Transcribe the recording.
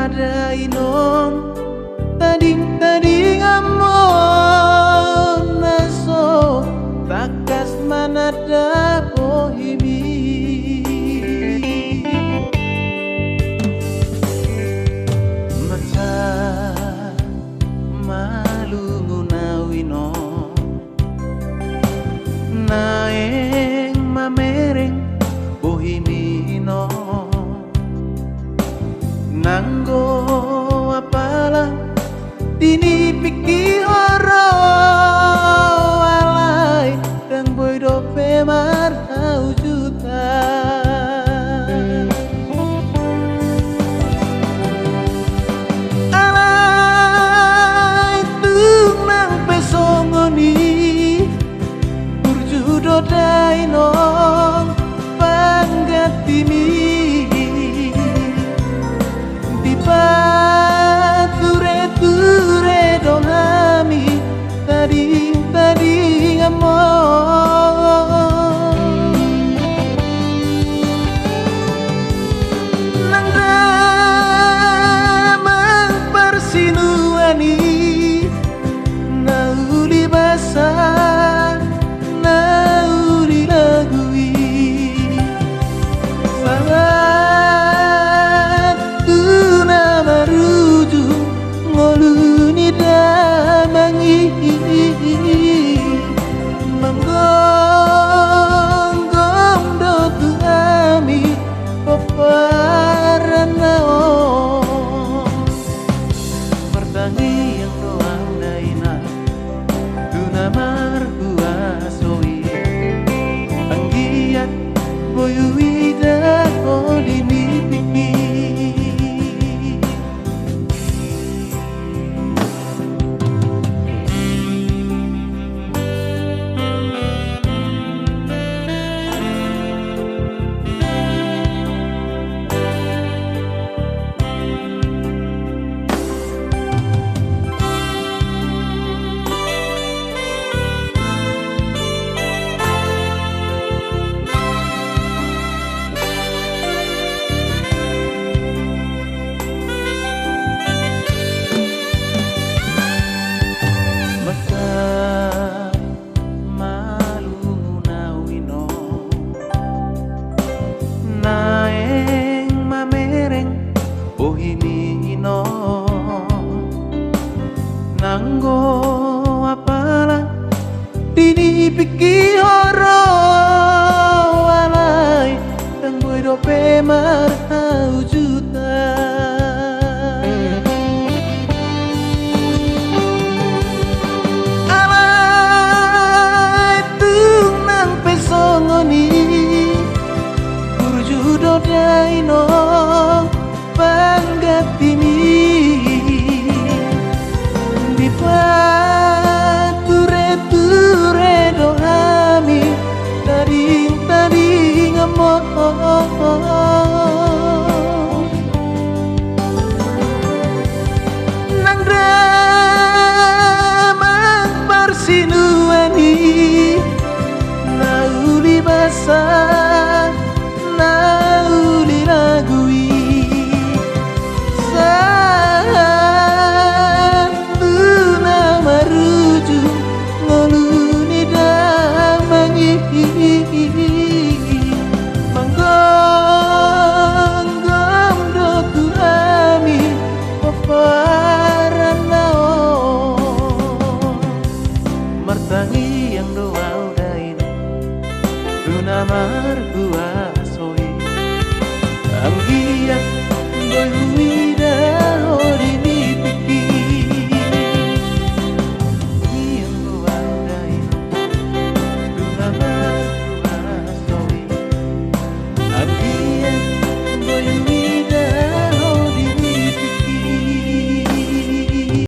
pada inom tading amon naso takas manada pohimi maca malu ngunawino naeng mamereng bohimino nanggo apalah dini piki oro alai dan boy dope marhau juta alai tunang pesongoni burjudo dainong panggatimi ture donami tadi ngamon nang damang persinuani nauli basah nauli lagui sangat tuna maruju ngoluni damangi menggonggong dotu ami peparanao mertangi yang doang daina tuna margua soi anggiat boyu ida odini piki nanggo apalah dini piki oro alai dan boy dope marhau juta alai tunang pesongoni burjudo daino panggatimi